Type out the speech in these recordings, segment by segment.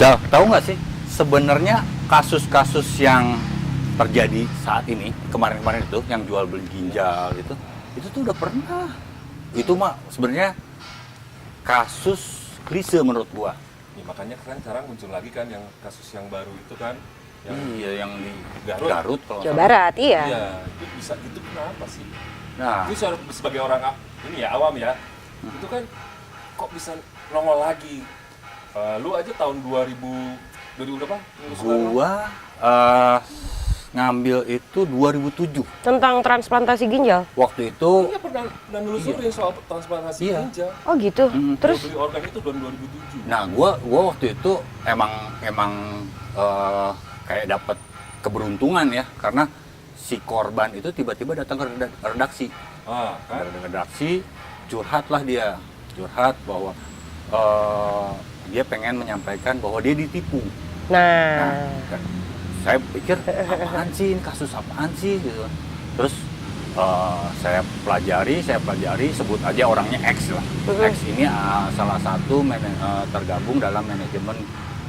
Tahu nggak sih sebenarnya kasus-kasus yang terjadi saat ini kemarin-kemarin itu yang jual beli ginjal itu tuh udah pernah. Itu mah sebenarnya kasus klise menurut gua. Ya, makanya kan sekarang muncul lagi kan yang kasus yang baru itu kan yang Iya, yang di Garut. Garut kalau Jawa nggak Barat, iya. Iya, itu bisa itu kenapa sih? salah. Nah, Itu sebagai orang ini ya awam ya, itu kan kok bisa nongol lagi? Lu aja tahun 2000 berapa? gua ngambil itu 2007. Tentang transplantasi ginjal. Waktu itu Iya pernah nelusurin soal transplantasi Iya. ginjal. Oh gitu. Terus Terus beli organ itu tahun 2007. nah gua waktu itu emang kayak dapat keberuntungan ya karena si korban itu tiba-tiba datang ke redaksi. Kan? Dari redaksi curhatlah dia bahwa dia pengen menyampaikan bahwa dia ditipu. nah, Kan saya pikir apaan sih ini kasus apaan sih gitu. Terus saya pelajari sebut aja orangnya X lah. X ini salah satu tergabung dalam manajemen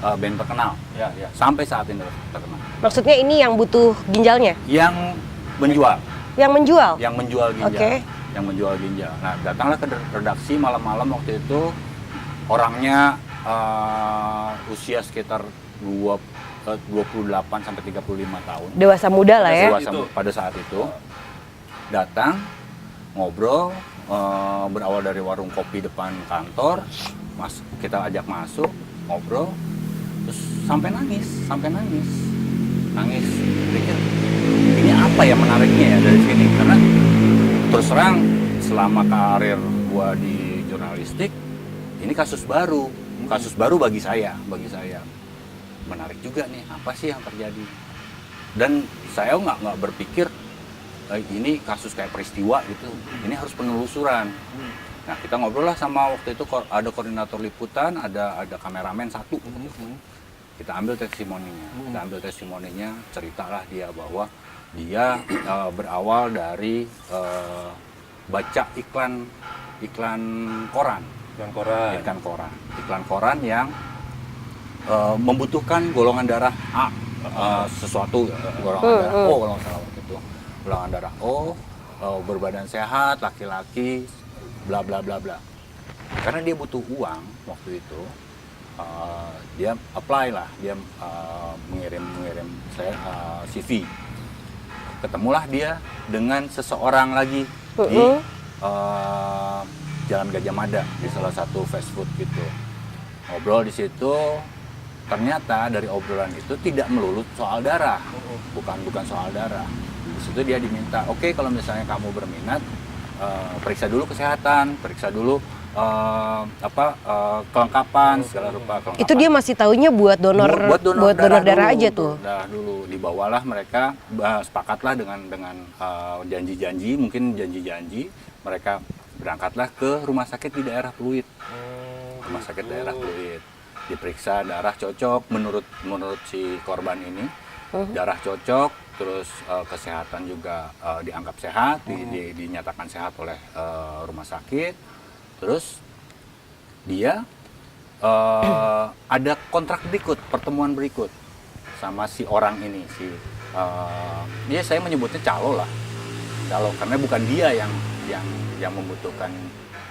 band terkenal. Ya. Sampai saat ini terkenal. maksudnya ini yang butuh ginjalnya? Yang menjual Yang menjual? ginjal. Oke. Yang menjual ginjal. Nah, datanglah ke redaksi malam-malam waktu itu orangnya usia sekitar 28 sampai 35 tahun. Dewasa muda lah ya. Dewasa pada saat itu. Datang ngobrol berawal dari warung kopi depan kantor. Kita ajak masuk, ngobrol. Terus sampai nangis. Pikir ini apa ya menariknya ya dari sini karena terus terang selama karir gua di jurnalistik ini kasus baru bagi saya menarik juga nih apa sih yang terjadi dan saya nggak berpikir ini kasus kayak peristiwa gitu ini harus penelusuran. Nah kita ngobrol lah sama waktu itu ada koordinator liputan ada kameramen satu. Kita ambil testimoninya, ceritalah dia bahwa dia berawal dari baca iklan koran yang membutuhkan golongan darah A, sesuatu golongan darah O kalau nggak salah waktu itu, golongan darah O, berbadan sehat, laki-laki, bla bla bla bla. Karena dia butuh uang waktu itu. Dia apply lah, dia mengirim saya CV. Ketemulah dia dengan seseorang lagi di Jalan Gajah Mada di salah satu fast food gitu. Ngobrol di situ, ternyata dari obrolan itu tidak melulu soal darah, bukan soal darah. Di situ dia diminta, oke, kalau misalnya kamu berminat, periksa dulu kesehatan, periksa dulu kelengkapan segala rupa kelengkapan. Itu dia masih taunya buat donor darah aja tuh. Dulu dibawalah mereka sepakatlah dengan janji-janji mereka berangkatlah ke rumah sakit di daerah Pluit. Diperiksa darah cocok menurut si korban ini. Darah cocok, terus kesehatan juga dianggap sehat, dinyatakan sehat oleh rumah sakit. Terus dia ada kontrak berikut, pertemuan berikut sama si orang ini, ya saya menyebutnya calo karena bukan dia yang membutuhkan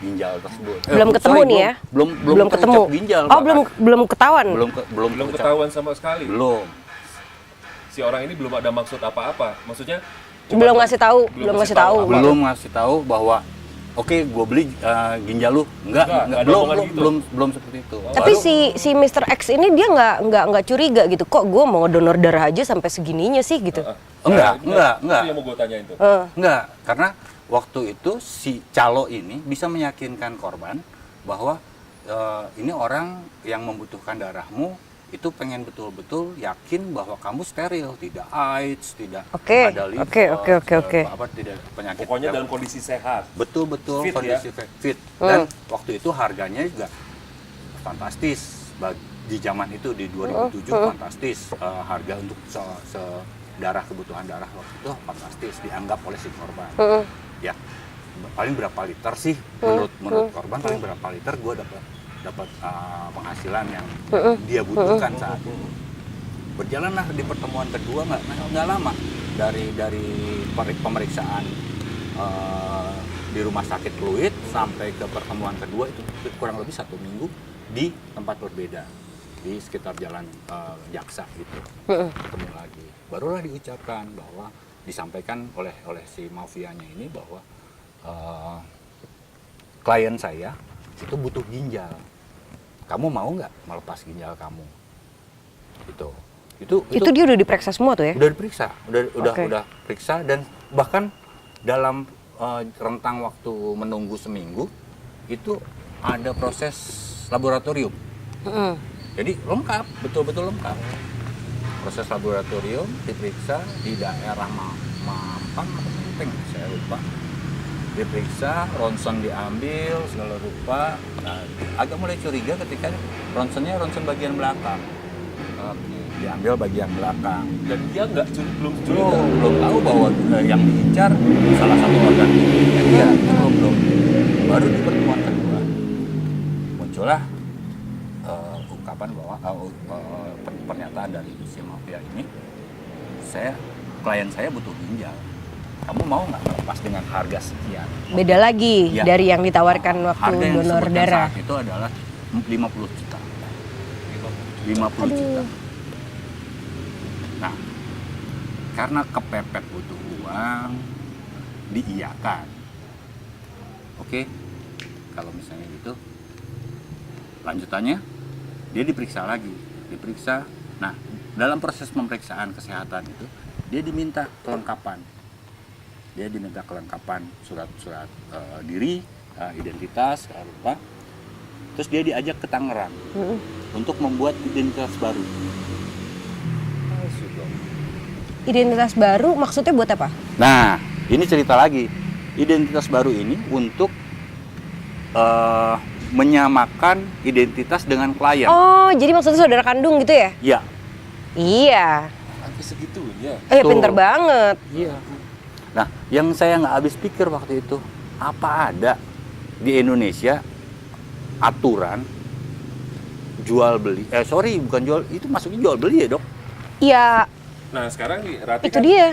ginjal tersebut. Belum ketemu nih ya? Belum ketemu. Ginjal. Oh, belum ketahuan. Belum ketahuan sama sekali. Belum. Si orang ini belum ada maksud apa-apa. Maksudnya Belum ngasih tahu. Belum ngasih tahu bahwa oke, gue beli ginjal lu. Enggak, belum seperti itu. Tapi si Mr. X ini dia nggak curiga gitu. Kok gue mau donor darah aja sampai segininya sih gitu? Enggak. Itu yang mau gue tanyain tuh. Enggak, karena waktu itu si calo ini bisa meyakinkan korban bahwa ini orang yang membutuhkan darahmu itu pengen betul-betul yakin bahwa kamu steril, tidak AIDS, tidak ada liver, tidak penyakit. Pokoknya dalam kondisi sehat. Betul fit, kondisi ya? Fit. Dan waktu itu harganya juga fantastis di zaman itu di 2007 fantastis harga untuk kebutuhan darah waktu itu fantastis dianggap oleh si korban. Ya paling berapa liter sih menurut korban paling berapa liter gue dapat penghasilan yang dia butuhkan saat itu. Berjalanlah di pertemuan kedua nggak lama dari pemeriksaan di rumah sakit Pluit sampai ke pertemuan kedua itu kurang lebih 1 minggu di tempat berbeda di sekitar jalan Jaksa gitu. Ketemu lagi, barulah diucapkan bahwa disampaikan oleh si mafianya ini bahwa klien saya itu butuh ginjal. Kamu mau nggak melepas ginjal kamu? Itu dia udah diperiksa semua tuh ya? udah diperiksa, Oke. udah periksa, dan bahkan dalam rentang waktu menunggu seminggu itu ada proses laboratorium. Jadi lengkap, betul-betul lengkap. Proses laboratorium diperiksa di daerah Mampang atau Menteng, saya lupa. Diperiksa, ronsen diambil segala rupa. Nah, agak mulai curiga ketika ronsennya ronsen bagian belakang. Diambil bagian belakang. Dan dia belum curiga. Belum tahu bahwa yang diincar salah satu organ tubuhnya dia. Belum. Baru di pertemuan kedua muncullah ungkapan bahwa pernyataan dari si mafia ini, klien saya butuh ginjal. Kamu mau nggak lepas dengan harga sekian? Beda lagi Ya. dari yang ditawarkan waktu Harga yang donor disebutkan darah. saat itu adalah 50 juta. 50 juta. Nah, karena kepepet butuh uang, diiyakan. Oke, kalau misalnya gitu, lanjutannya dia diperiksa lagi. Nah, dalam proses pemeriksaan kesehatan itu, dia diminta kelengkapan. Surat-surat diri, identitas, lupa. Terus dia diajak ke Tangerang untuk membuat identitas baru. Identitas baru maksudnya buat apa? Nah, ini cerita lagi. Identitas baru ini untuk menyamakan identitas dengan klien. Oh, jadi maksudnya saudara kandung gitu ya? Ya. Iya. Sampai segitunya. Betul. Pinter banget. Iya. Nah, yang saya nggak habis pikir waktu itu, apa ada di Indonesia aturan jual beli? Bukan jual, itu masuknya jual beli ya, Dok? Iya, Nah sekarang nih Rati itu kan dia.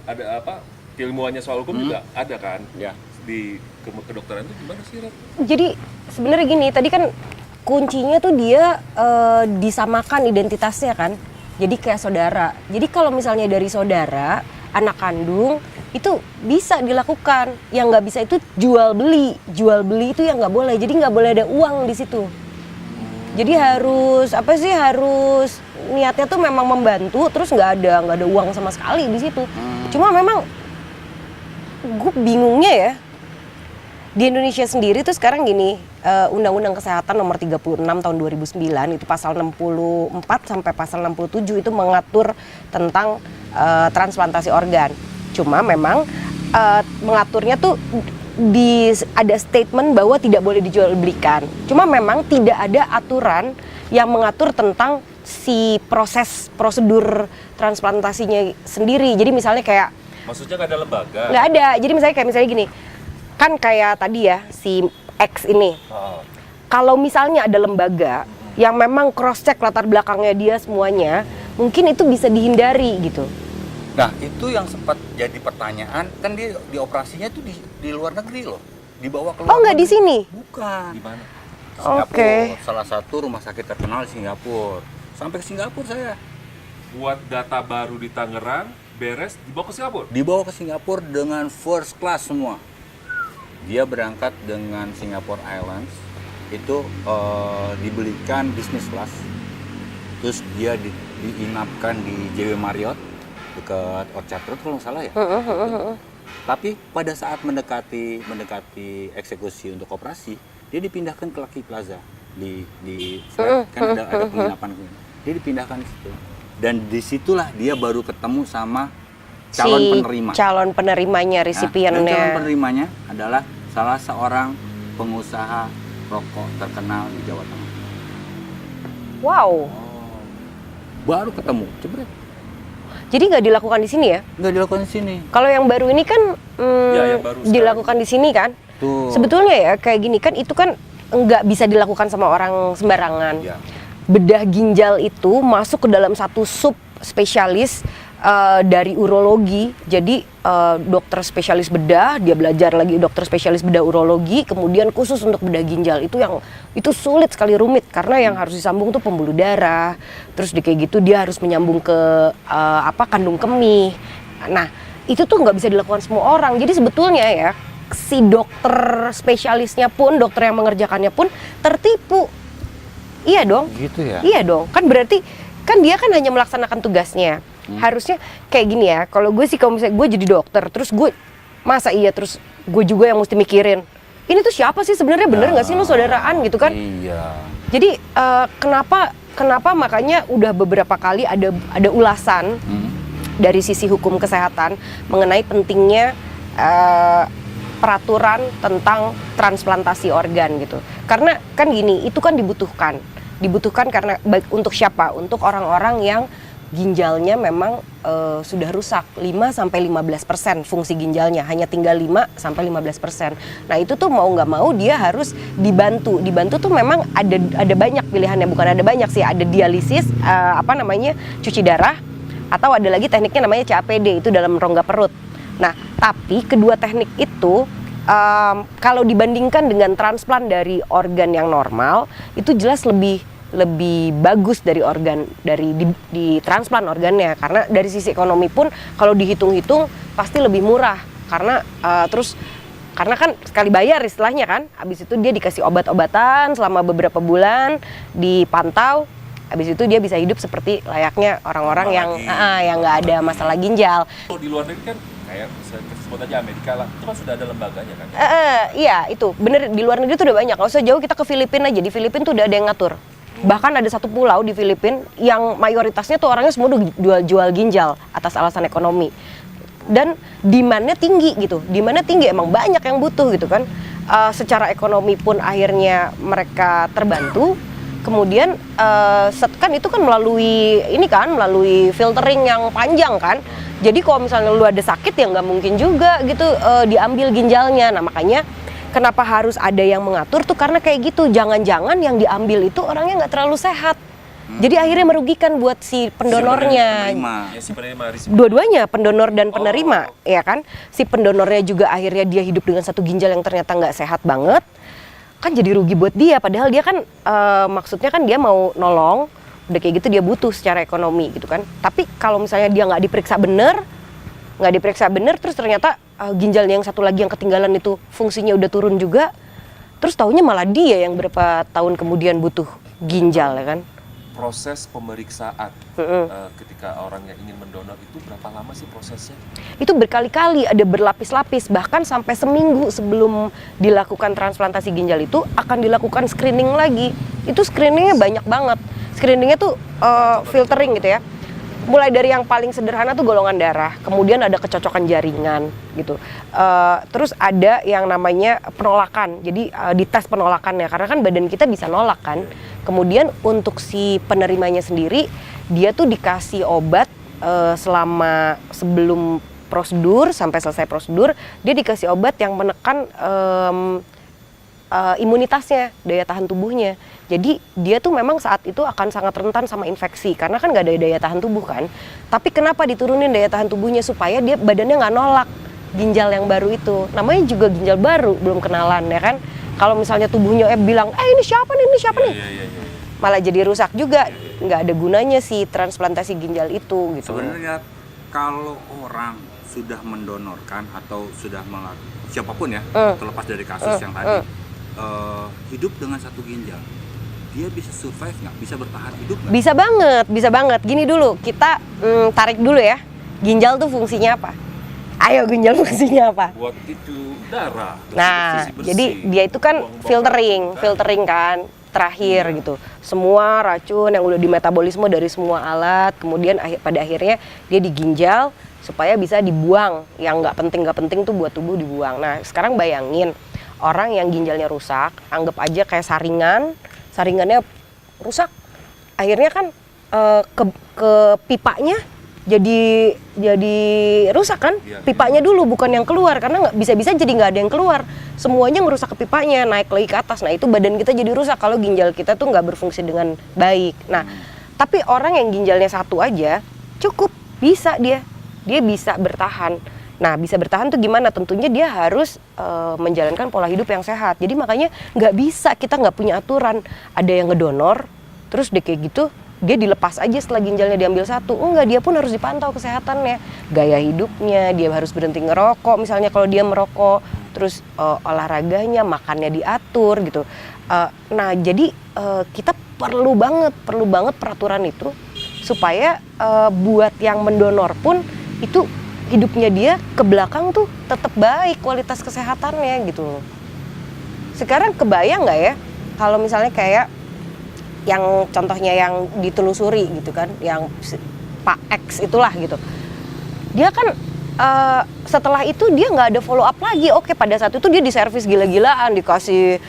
ada apa keilmuannya soal hukum juga ada kan Ya. di kedokteran itu gimana sih Rat? Jadi sebenarnya gini, tadi kan kuncinya tuh dia disamakan identitasnya kan. Jadi kayak saudara. Jadi kalau misalnya dari saudara, anak kandung itu bisa dilakukan. Yang nggak bisa itu jual beli. Jual beli itu yang nggak boleh. Jadi nggak boleh ada uang di situ. Jadi harus niatnya tuh memang membantu, terus nggak ada uang sama sekali di situ. Cuma memang gue bingungnya ya, di Indonesia sendiri tuh sekarang gini, Undang-Undang Kesehatan nomor 36 tahun 2009 itu pasal 64 sampai pasal 67 itu mengatur tentang transplantasi organ. Cuma memang mengaturnya tuh ada statement bahwa tidak boleh dijual belikan. Cuma memang tidak ada aturan yang mengatur tentang si prosedur transplantasinya sendiri. Jadi misalnya kayak Maksudnya nggak ada lembaga? nggak ada. Jadi misalnya gini, kan kayak tadi ya si X ini. Kalau misalnya ada lembaga yang memang cross check latar belakangnya dia semuanya, mungkin itu bisa dihindari gitu. Nah, itu yang sempat jadi pertanyaan, kan dia di operasinya tuh di luar negeri loh. Dibawa ke luar Oh, nggak di negeri. sini? Bukan. Di mana? Singapura. Oke. Salah satu rumah sakit terkenal di Singapura. Sampai ke Singapura saya. Buat data baru di Tangerang, beres dibawa ke Singapura? Dibawa ke Singapura dengan first class semua. Dia berangkat dengan Singapore Airlines. Itu dibelikan business class. Terus dia diinapkan di JW Marriott dekat Orchard Road kalau nggak salah ya. Tapi pada saat mendekati eksekusi untuk operasi, dia dipindahkan ke Lucky Plaza di flat, kan ada penginapan. Dia dipindahkan ke situ. Dan disitulah dia baru ketemu sama calon penerima. Calon penerimanya, Nah, resipiennya. dan calon penerimanya adalah salah seorang pengusaha rokok terkenal di Jawa Tengah. Wow. Baru ketemu, jebret. Jadi nggak dilakukan di sini ya? Nggak dilakukan di sini. Kalau yang baru ini kan Ya, yang baru dilakukan di sini kan? Tuh. Sebetulnya ya kayak gini kan, itu kan nggak bisa dilakukan sama orang sembarangan. Ya. Bedah ginjal itu masuk ke dalam satu sub spesialis dari urologi. Jadi dokter spesialis bedah, dia belajar lagi dokter spesialis bedah urologi, kemudian khusus untuk bedah ginjal itu sulit sekali, rumit, karena yang harus disambung tuh pembuluh darah. Terus kayak gitu dia harus menyambung ke kandung kemih. Nah, itu tuh nggak bisa dilakukan semua orang. Jadi sebetulnya ya, si dokter spesialisnya pun, dokter yang mengerjakannya pun tertipu. Iya dong. Gitu ya. Iya dong. Kan berarti kan dia kan hanya melaksanakan tugasnya. Harusnya kayak gini ya. Kalau gue sih, kalau misalnya gue jadi dokter, terus gue terus gue juga yang mesti mikirin. Ini tuh siapa sih sebenarnya, bener nggak sih lu saudaraan gitu kan? Iya. Jadi kenapa makanya udah beberapa kali ada ulasan dari sisi hukum kesehatan mengenai pentingnya peraturan tentang transplantasi organ gitu. Karena kan gini, itu kan dibutuhkan karena untuk siapa? Untuk orang-orang yang ginjalnya memang sudah rusak 5-15% fungsi ginjalnya, hanya tinggal 5-15%. Nah, itu tuh mau nggak mau dia harus dibantu tuh memang ada banyak pilihannya, bukan ada banyak sih, ada dialisis, cuci darah, atau ada lagi tekniknya namanya CAPD, itu dalam rongga perut. Nah, tapi kedua teknik itu kalau dibandingkan dengan transplant dari organ yang normal, itu jelas lebih bagus dari organ di transplant organnya, karena dari sisi ekonomi pun kalau dihitung-hitung pasti lebih murah, karena kan sekali bayar istilahnya kan, habis itu dia dikasih obat-obatan selama beberapa bulan, dipantau, habis itu dia bisa hidup seperti layaknya orang-orang yang nggak ada masalah ginjal. Kalau di luar negeri kan kayak sebut aja Amerika lah, itu kan sudah ada lembaganya kan? Iya, itu bener, di luar negeri tuh udah banyak. Nggak usah jauh, kita ke Filipina aja. Di Filipina tuh udah ada yang ngatur. Bahkan ada satu pulau di Filipina yang mayoritasnya tuh orangnya semua jual ginjal atas alasan ekonomi. Dan demand-nya tinggi gitu. Demand-nya tinggi, emang banyak yang butuh gitu kan. Secara ekonomi pun akhirnya mereka terbantu. Kemudian kan itu kan melalui filtering yang panjang kan. Jadi kalau misalnya lu ada sakit ya nggak mungkin juga gitu diambil ginjalnya. Nah, makanya kenapa harus ada yang mengatur tuh, karena kayak gitu, jangan-jangan yang diambil itu orangnya nggak terlalu sehat. Jadi akhirnya merugikan buat si pendonornya. Si penerima. Dua-duanya, pendonor dan penerima, ya kan? Si pendonornya juga akhirnya dia hidup dengan satu ginjal yang ternyata nggak sehat banget, kan jadi rugi buat dia. Padahal dia kan maksudnya kan dia mau nolong, udah kayak gitu dia butuh secara ekonomi gitu kan. Tapi kalau misalnya dia nggak diperiksa bener, terus ternyata ginjal yang satu lagi yang ketinggalan itu fungsinya udah turun juga, terus taunya malah dia yang berapa tahun kemudian butuh ginjal, ya kan? Proses pemeriksaan ketika orang yang ingin mendonor itu berapa lama sih prosesnya? Itu berkali-kali, ada berlapis-lapis, bahkan sampai seminggu sebelum dilakukan transplantasi ginjal itu akan dilakukan screening lagi. Itu screeningnya banyak banget. Screeningnya tuh filtering gitu ya. Mulai dari yang paling sederhana tuh golongan darah, kemudian ada kecocokan jaringan gitu. Terus ada yang namanya penolakan, jadi dites penolakannya, karena kan badan kita bisa nolak kan. Kemudian untuk si penerimanya sendiri, dia tuh dikasih obat selama sebelum prosedur sampai selesai prosedur, dia dikasih obat yang menekan imunitasnya, daya tahan tubuhnya. Jadi dia tuh memang saat itu akan sangat rentan sama infeksi, karena kan nggak ada daya tahan tubuh kan. Tapi kenapa diturunin daya tahan tubuhnya, supaya dia badannya nggak nolak ginjal yang baru itu. Namanya juga ginjal baru, belum kenalan ya kan. Kalau misalnya tubuhnya bilang, ini siapa nih, malah jadi rusak juga. Nggak ada gunanya sih transplantasi ginjal itu gitu. Sebenarnya kalau orang sudah mendonorkan atau sudah siapapun ya, terlepas dari kasus yang tadi, hidup dengan satu ginjal, dia bisa survive nggak? Bisa bertahan hidup nggak? Bisa banget. Gini dulu, kita tarik dulu ya. Ginjal tuh fungsinya apa? Ayo, ginjal fungsinya apa? Buat itu darah. Nah, bersih-bersih. jadi dia itu kan filtering kan, terakhir gitu. Semua racun yang udah dimetabolisme dari semua alat, kemudian pada akhirnya dia di ginjal supaya bisa dibuang. Yang nggak penting tuh buat tubuh dibuang. Nah, sekarang bayangin orang yang ginjalnya rusak, anggap aja kayak saringannya rusak, akhirnya kan ke pipanya jadi rusak kan. Pipanya dulu bukan yang keluar, karena bisa jadi nggak ada yang keluar semuanya ngerusak ke pipanya, naik lagi ke atas. Nah itu badan kita jadi rusak kalau ginjal kita tuh nggak berfungsi dengan baik. Nah tapi orang yang ginjalnya satu aja cukup, bisa dia bisa bertahan. Nah bisa bertahan tuh gimana? Tentunya dia harus menjalankan pola hidup yang sehat. Jadi makanya nggak bisa kita nggak punya aturan. Ada yang ngedonor, terus deh kayak gitu dia dilepas aja setelah ginjalnya diambil satu. Enggak, dia pun harus dipantau kesehatannya, gaya hidupnya, dia harus berhenti ngerokok misalnya kalau dia merokok, terus olahraganya, makannya diatur gitu. Nah jadi kita perlu banget peraturan itu supaya buat yang mendonor pun itu hidupnya dia ke belakang tuh tetap baik kualitas kesehatannya gitu. Sekarang kebayang nggak ya kalau misalnya kayak yang contohnya yang ditelusuri gitu kan, yang Pak X itulah gitu. Dia kan setelah itu dia nggak ada follow up lagi. Oke, pada saat itu dia diservis gila-gilaan, dikasih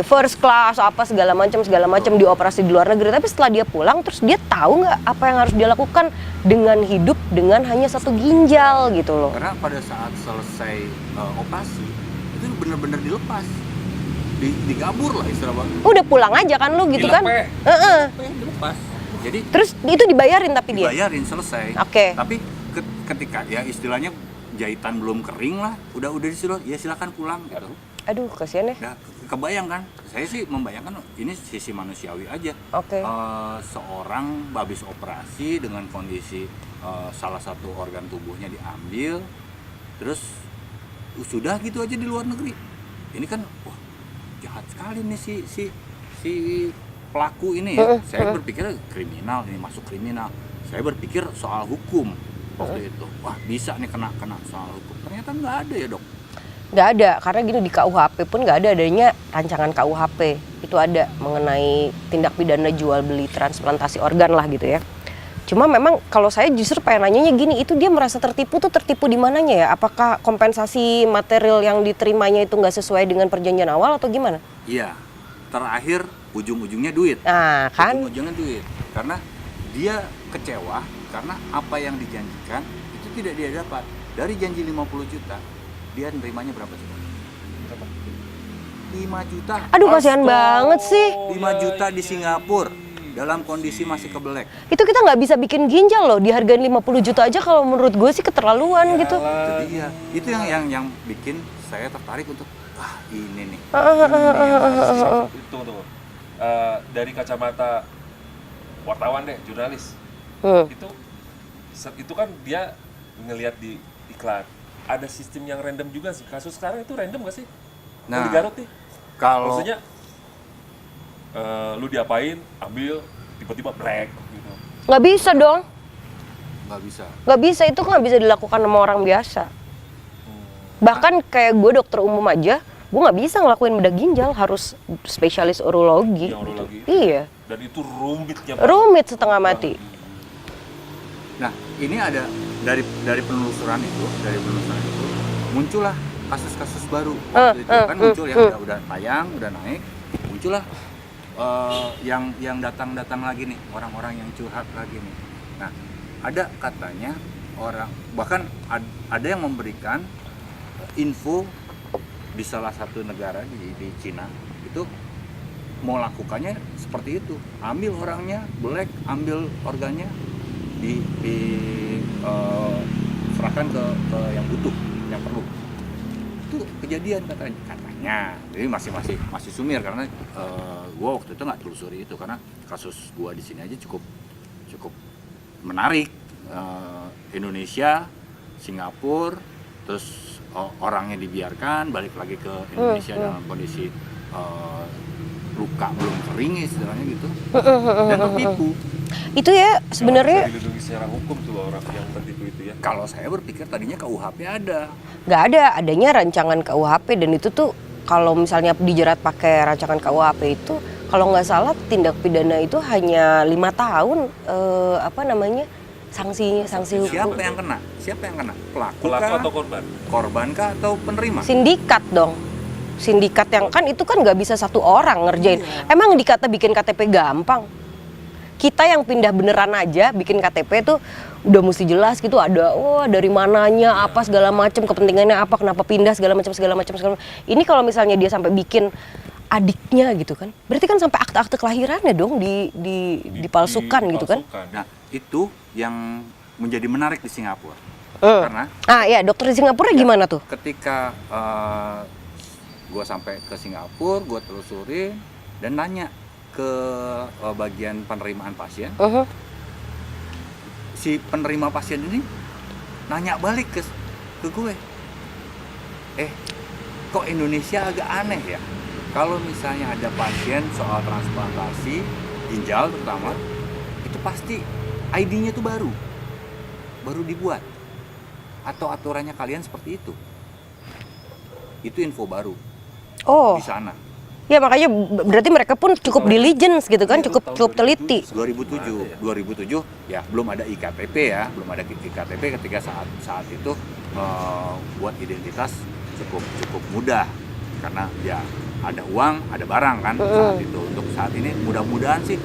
first class apa segala macam dioperasi di luar negeri. Tapi setelah dia pulang, terus dia tahu nggak apa yang harus dia lakukan dengan hidup dengan hanya satu ginjal gitu loh. Karena pada saat selesai operasi itu benar-benar dilepas, digabur lah istilah bang. Udah pulang aja kan lu gitu kan? Dilepas. Jadi terus itu dibayarin tapi dia? Dibayarin selesai. Oke. Tapi ketika ya istilahnya jahitan belum kering lah, udah disuruh ya silakan pulang gitu. Aduh kasihan ya. Ya kebayang kan? Saya sih membayangkan ini sisi manusiawi aja. Oke. Seorang habis operasi dengan kondisi salah satu organ tubuhnya diambil, terus sudah gitu aja di luar negeri. Ini kan wah jahat sekali nih si pelaku ini ya. Saya berpikir kriminal, ini masuk kriminal. Saya berpikir soal hukum waktu itu. Wah bisa nih kena soal hukum. Ternyata nggak ada ya dok. Nggak ada, karena gini di KUHP pun nggak ada adanya rancangan KUHP. Itu ada mengenai tindak pidana jual beli transplantasi organ lah gitu ya. Cuma memang kalau saya justru pengen nanyanya gini, itu dia merasa tertipu di mananya ya? Apakah kompensasi material yang diterimanya itu nggak sesuai dengan perjanjian awal atau gimana? Iya, terakhir ujung-ujungnya duit. Nah kan? Ujung-ujungnya duit. Karena dia kecewa karena apa yang dijanjikan itu tidak dia dapat. Dari janji 50 juta, dia nerimanya berapa coba? 5 juta. Aduh kasihan banget sih. 5 juta di Singapura dalam kondisi masih kebelek. Itu kita nggak bisa bikin ginjal loh, dihargain 50 juta aja kalau menurut gue sih keterlaluan gitu. Itu dia. Itu yang bikin saya tertarik untuk ini nih. Tunggu. Dari kacamata wartawan deh, jurnalis. Itu kan dia ngelihat di iklan. Ada sistem yang random juga sih. Kasus sekarang itu random gak sih? Nah, di Garut nih. Kalau maksudnya lu diapain, ambil, tiba-tiba break gitu. Nggak bisa dong. Nggak bisa. Itu nggak bisa dilakukan sama orang biasa. Bahkan kayak gue dokter umum aja, gue nggak bisa ngelakuin bedah ginjal, harus spesialis urologi. Urologi. Iya. Dan itu rumitnya. Rumit setengah mati. Nah, ini ada dari penelusuran itu muncullah kasus-kasus baru. Waktu itu kan muncul yang udah tayang, udah naik, muncullah yang datang lagi nih, orang-orang yang curhat lagi nih. Nah, ada katanya orang, bahkan ada yang memberikan info di salah satu negara di Cina itu mau lakukannya seperti itu, ambil orangnya, black, ambil organnya, serahkan ke yang butuh, yang perlu. Itu kejadian katanya. Jadi masih sumir karena gua waktu itu nggak telusuri itu karena kasus gua di sini aja cukup menarik. Indonesia, Singapura, terus orangnya dibiarkan balik lagi ke Indonesia dalam kondisi luka belum kering istilahnya gitu, dan tertipu. Itu ya sebenarnya dilindungi secara hukum tuh orang yang tertipu itu ya. Kalau saya berpikir tadinya KUHP ada. nggak ada, adanya rancangan KUHP, dan itu tuh kalau misalnya dijerat pakai rancangan KUHP itu kalau nggak salah tindak pidana itu hanya 5 tahun sanksi hukum. Siapa yang kena? Pelaku atau korban? Korban kah atau penerima? Sindikat dong. Sindikat yang kan itu kan nggak bisa satu orang ngerjain. Emang dikata bikin KTP gampang. Kita yang pindah beneran aja bikin KTP tuh udah mesti jelas gitu, ada dari mananya, apa segala macam, kepentingannya apa, kenapa pindah segala macam. Ini kalau misalnya dia sampai bikin adiknya gitu kan, berarti kan sampai akte-akte kelahirannya dong dipalsukan gitu kan. Nah, itu yang menjadi menarik di Singapura. Karena ya, dokter di Singapura gimana tuh? ketika gue sampai ke Singapura, gue telusurin dan nanya ke bagian penerimaan pasien. Si penerima pasien ini nanya balik ke gue, kok Indonesia agak aneh ya? Kalau misalnya ada pasien soal transplantasi ginjal terutama, itu pasti ID-nya tuh baru dibuat, atau aturannya kalian seperti itu. Itu info baru di sana. Ya makanya berarti mereka pun cukup diligence gitu kan, cukup teliti. 2007 ya belum ada IKTP ya, belum ada IKTP ketika saat itu buat identitas cukup mudah karena ya ada uang, ada barang kan saat itu. Untuk saat ini mudah-mudahan sih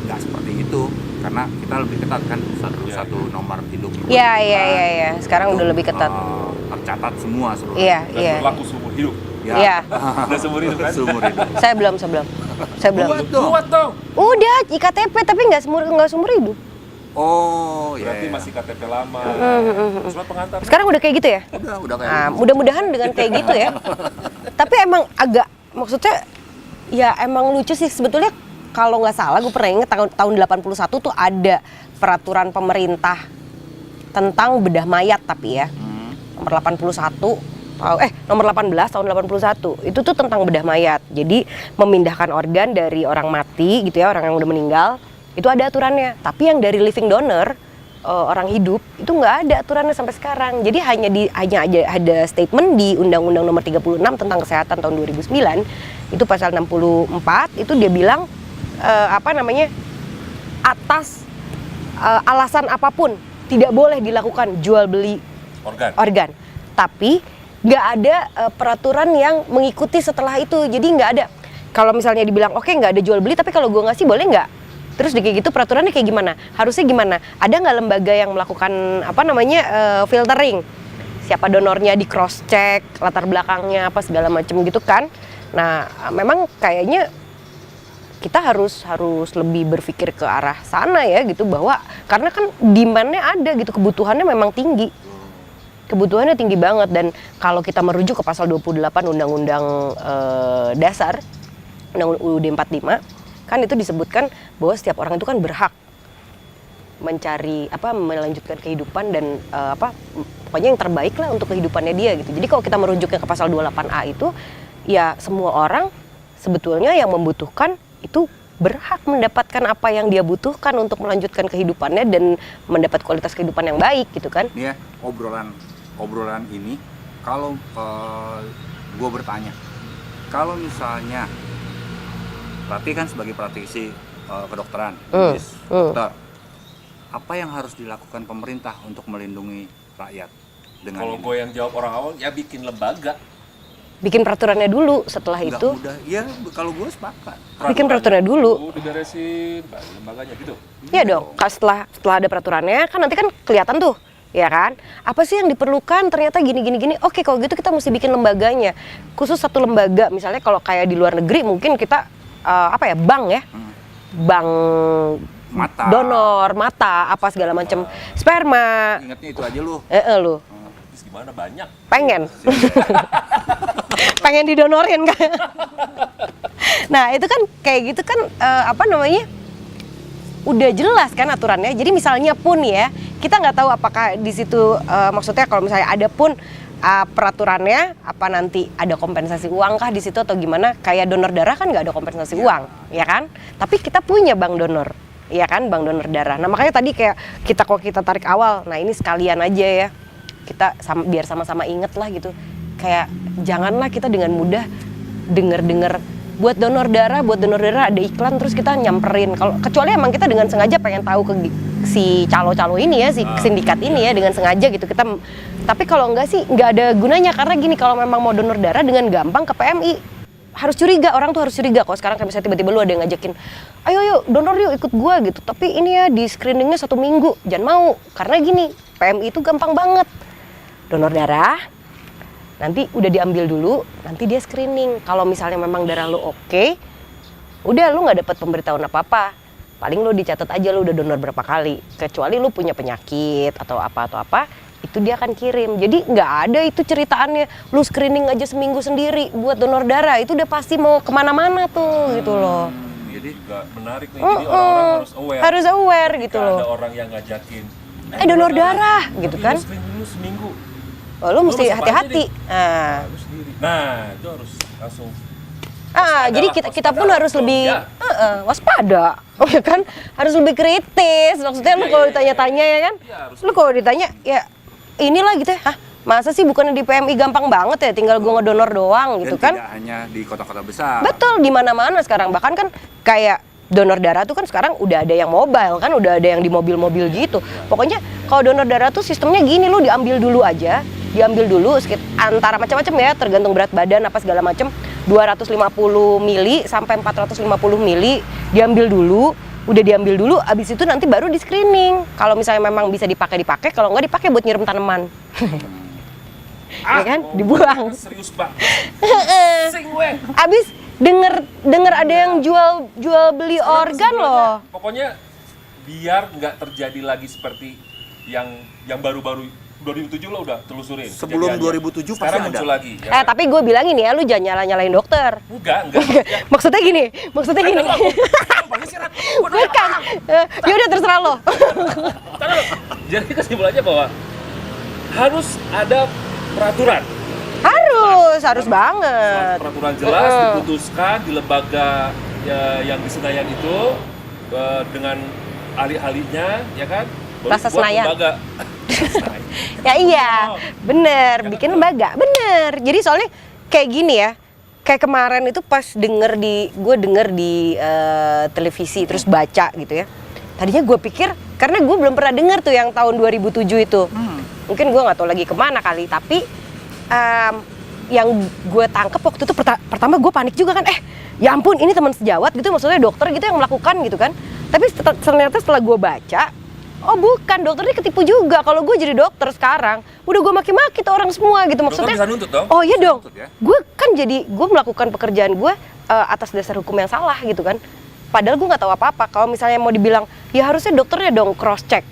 nggak seperti itu karena kita lebih ketat kan satu nomor induk. Iya. Sekarang udah lebih ketat. Tercatat semua seluruh. Iya. Berlaku seumur hidup. Iya. Udah seumur hidup kan? Seumur hidup. Saya belum. Buat dong. Udah IKTP tapi nggak seumur hidup. Oh, berarti ya. masih KTP lama. Surat pengantar. Sekarang udah kayak gitu ya? Udah kayak gitu. Mudah-mudahan dengan kayak gitu ya. Tapi emang agak, maksudnya ya emang lucu sih sebetulnya. Kalau nggak salah gue pernah inget tahun 81 tuh ada peraturan pemerintah tentang bedah mayat tapi ya. Nomor 18 tahun 81 itu tuh tentang bedah mayat. Jadi memindahkan organ dari orang mati gitu ya, orang yang udah meninggal, itu ada aturannya. Tapi yang dari living donor, orang hidup itu nggak ada aturannya sampai sekarang. Jadi hanya ada statement di Undang-Undang Nomor 36 tentang Kesehatan tahun 2009 itu pasal 64 itu dia bilang atas alasan apapun tidak boleh dilakukan jual beli organ. Tapi nggak ada peraturan yang mengikuti setelah itu. Jadi nggak ada. Kalau misalnya dibilang oke, nggak ada jual beli, tapi kalau gue ngasih boleh nggak? Terus kayak gitu peraturannya kayak gimana? Harusnya gimana? Ada nggak lembaga yang melakukan filtering? Siapa donornya di cross check, latar belakangnya apa segala macam gitu kan? Nah, memang kayaknya kita harus lebih berpikir ke arah sana ya gitu, bahwa karena kan demand-nya ada gitu, kebutuhannya memang tinggi. Kebutuhannya tinggi banget, dan kalau kita merujuk ke pasal 28 Undang-Undang Dasar, Undang-Undang UUD 45, kan itu disebutkan bahwa setiap orang itu kan berhak mencari melanjutkan kehidupan dan pokoknya yang terbaik lah untuk kehidupannya dia gitu. Jadi kalau kita merujuknya ke pasal 28A itu ya semua orang sebetulnya yang membutuhkan itu berhak mendapatkan apa yang dia butuhkan untuk melanjutkan kehidupannya dan mendapat kualitas kehidupan yang baik gitu kan. Nih ya, obrolan ini kalau gue bertanya, kalau misalnya Rati kan sebagai praktisi kedokteran, dokter, apa yang harus dilakukan pemerintah untuk melindungi rakyat dengan kalau ini? gue yang jawab orang awam ya bikin lembaga. Bikin peraturannya dulu, setelah Nggak itu mudah. Ya kalau gue sepakat. bikin peraturannya dulu. Diberesin, lembaganya gitu. Iya dong. Setelah ada peraturannya kan nanti kan kelihatan tuh, ya kan? Apa sih yang diperlukan? Ternyata gini. Oke, kalau gitu kita mesti bikin lembaganya. Khusus satu lembaga, misalnya kalau kayak di luar negeri mungkin kita bank ya. Bank Mata. donor, mata, apa segala macam, sperma. Ingatnya itu aja lu. Lu. Terus gimana banyak? Pengen. Pengen didonorin kan. Nah, itu kan kayak gitu kan udah jelas kan aturannya. Jadi misalnya pun ya, kita nggak tahu apakah di situ maksudnya kalau misalnya ada pun peraturannya nanti ada kompensasi uang kah di situ atau gimana? Kayak donor darah kan nggak ada kompensasi uang, ya kan? Tapi kita punya bank donor, ya kan, bank donor darah. Nah makanya tadi kayak kita tarik awal, nah ini sekalian aja ya, kita biar sama-sama inget lah gitu. Kayak janganlah kita dengan mudah denger buat donor darah ada iklan terus kita nyamperin. Kalau kecuali emang kita dengan sengaja pengen tahu ke si calo-calo ini ya, si sindikat ini ya, dengan sengaja gitu kita. Tapi kalau enggak sih nggak ada gunanya, karena gini, kalau memang mau donor darah dengan gampang ke PMI. harus curiga, orang tuh harus curiga kok. Sekarang kayak misalnya tiba-tiba lu ada yang ngajakin, ayo yuk donor yuk ikut gua gitu, tapi ini ya di screeningnya 1 minggu, jangan mau, karena gini, PMI itu gampang banget, donor darah, nanti udah diambil dulu, nanti dia screening, kalau misalnya memang darah lu oke, udah lu nggak dapat pemberitahuan apa-apa, paling lu dicatat aja lu udah donor berapa kali, kecuali lu punya penyakit atau apa, itu dia akan kirim. Jadi nggak ada itu ceritaannya lu screening aja seminggu sendiri buat donor darah, itu udah pasti mau kemana-mana tuh gitu loh. Jadi juga menarik nih, jadi orang-orang harus aware gitu Ketika loh. ada orang yang ngajakin Donor darah gitu tapi kan. lu screening dulu seminggu. Oh, lu mesti Lu apa aja hati-hati. nih? Lu sendiri. Nah, itu harus langsung Jadi kita pun harus lebih waspada, oh ya kan, harus lebih kritis. Maksudnya lu kalau ditanya-tanya ya kan, Iya, harus lu kalau ditanya ya inilah gitu ya, hah masa sih bukannya di PMI gampang banget ya, tinggal gua ngedonor doang gitu Dan kan? tidak hanya di kota-kota besar. Betul, di mana-mana sekarang, bahkan kan kayak donor darah tuh kan sekarang udah ada yang mobile kan, udah ada yang di mobil-mobil gitu. Pokoknya kalau donor darah tuh sistemnya gini, lu diambil dulu antara macam-macam ya, tergantung berat badan apa segala macam, 250 mili sampai 450 mili diambil dulu. Udah diambil dulu, abis itu nanti baru di screening. Kalau misalnya memang bisa dipakai, kalau nggak dipakai buat nyiram tanaman. Ya kan, dibuang. Serius banget. Sing weh. Abis denger ada yang jual beli organ loh. Pokoknya biar nggak terjadi lagi seperti yang baru-baru 2007 lo udah telusurin. Sebelum kejadiannya. 2007 pasti Sekarang ada. muncul lagi. Ya. Tapi gue bilang ini ya, lu jangan nyalain dokter. Enggak. Maksudnya gini. Bukan. Yaudah terserah lo. Jadi kesimpulannya bahwa harus ada peraturan. Harus banget. Peraturan jelas diputuskan di lembaga yang di Senayan itu dengan ahli-ahlinya, ya kan? Baru Plaza buat Senayan. lembaga. Ya iya, bener, bikin lembaga, bener. Jadi soalnya kayak gini ya, kayak kemarin itu pas gue denger di televisi terus baca gitu ya. Tadinya gue pikir, karena gue belum pernah denger tuh yang tahun 2007 itu. Mungkin gue nggak tahu lagi kemana kali, tapi yang gue tangkep waktu itu pertama gue panik juga kan, ya ampun ini teman sejawat gitu, maksudnya dokter gitu yang melakukan gitu kan. Tapi ternyata setelah gue baca, oh bukan, dokternya ketipu juga. Kalau gue jadi dokter sekarang, udah gue maki-maki tuh orang semua gitu, maksudnya. Dokter bisa nuntut dong? Oh iya dong, Nuntut ya? gue melakukan pekerjaan gue atas dasar hukum yang salah gitu kan. Padahal gue nggak tahu apa-apa. Kalau misalnya mau dibilang, ya harusnya dokternya dong cross check.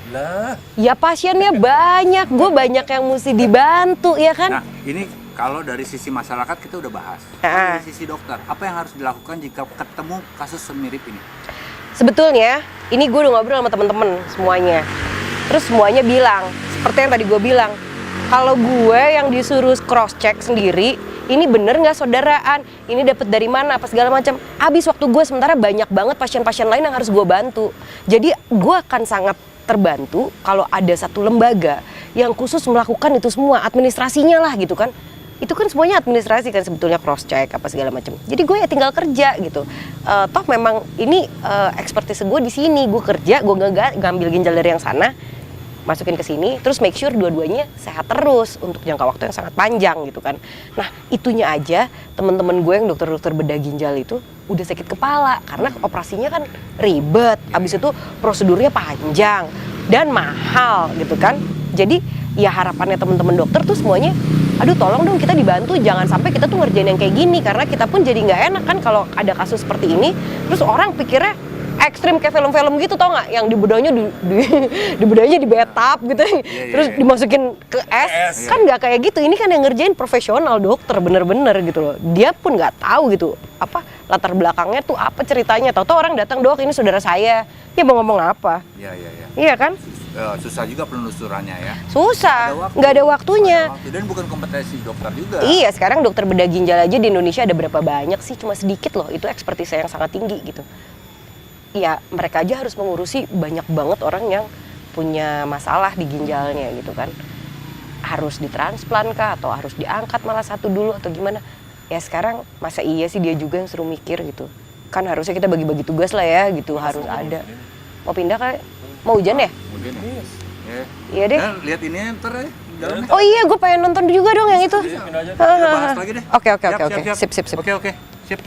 Lah, Ya pasiennya banyak, gue banyak yang mesti dibantu ya kan. Nah, ini kalau dari sisi masyarakat kita udah bahas. Ah. Dari sisi dokter, apa yang harus dilakukan jika ketemu kasus semirip ini? Sebetulnya ini gue udah ngobrol sama temen-temen semuanya. Terus semuanya bilang, seperti yang tadi gue bilang, kalau gue yang disuruh cross check sendiri, ini bener nggak saudaraan, ini dapat dari mana, apa segala macam. Habis waktu gue, sementara banyak banget pasien-pasien lain yang harus gue bantu. Jadi gue akan sangat terbantu kalau ada satu lembaga yang khusus melakukan itu semua, administrasinya lah gitu kan. Itu kan semuanya administrasi kan sebetulnya, cross check apa segala macam. Jadi gue ya tinggal kerja gitu. Toh memang ini expertise gue di sini, gue kerja, gue ngambil ginjal dari yang sana, masukin ke sini, terus make sure dua-duanya sehat terus untuk jangka waktu yang sangat panjang gitu kan. Nah itunya aja teman-teman gue yang dokter-dokter bedah ginjal itu udah sakit kepala karena operasinya kan ribet, abis itu prosedurnya panjang dan mahal gitu kan. Jadi ya harapannya teman-teman dokter tuh semuanya, aduh tolong dong kita dibantu, jangan sampai kita tuh ngerjain yang kayak gini, karena kita pun jadi nggak enak kan kalau ada kasus seperti ini. Terus orang pikirnya ekstrim kayak film-film gitu, tau nggak, yang di bedanya di batap gitu, terus dimasukin ke es. Kan nggak kayak gitu, ini kan yang ngerjain profesional dokter bener-bener gitu loh. Dia pun nggak tahu gitu apa latar belakangnya tuh apa ceritanya. Tahu-tahu orang datang, dok ini saudara saya, dia mau ngomong apa? Iya kan? Susah juga penelusurannya ya. Susah, nggak ada waktunya. Dan bukan kompetensi dokter juga. Iya, sekarang dokter bedah ginjal aja di Indonesia ada berapa banyak sih? Cuma sedikit loh, itu ekspertise yang sangat tinggi gitu. Ya mereka aja harus mengurusi banyak banget orang yang punya masalah di ginjalnya gitu kan. Harus ditransplant kah, atau harus diangkat malah satu dulu atau gimana. Ya sekarang masa iya sih dia juga yang suruh mikir gitu. Kan harusnya kita bagi-bagi tugas lah ya gitu, harus ada. Mau pindah kali? Mau hujan ya? Mungkin. Iya deh. Lihat ini ntar ya, dalam. Oh iya, gue pengen nonton juga dong yang itu. Pindah aja. Kita bahas lagi deh. Oke, oke, Siap, oke, oke. siap, siap. Sip, sip, sip. Oke, oke. Sip.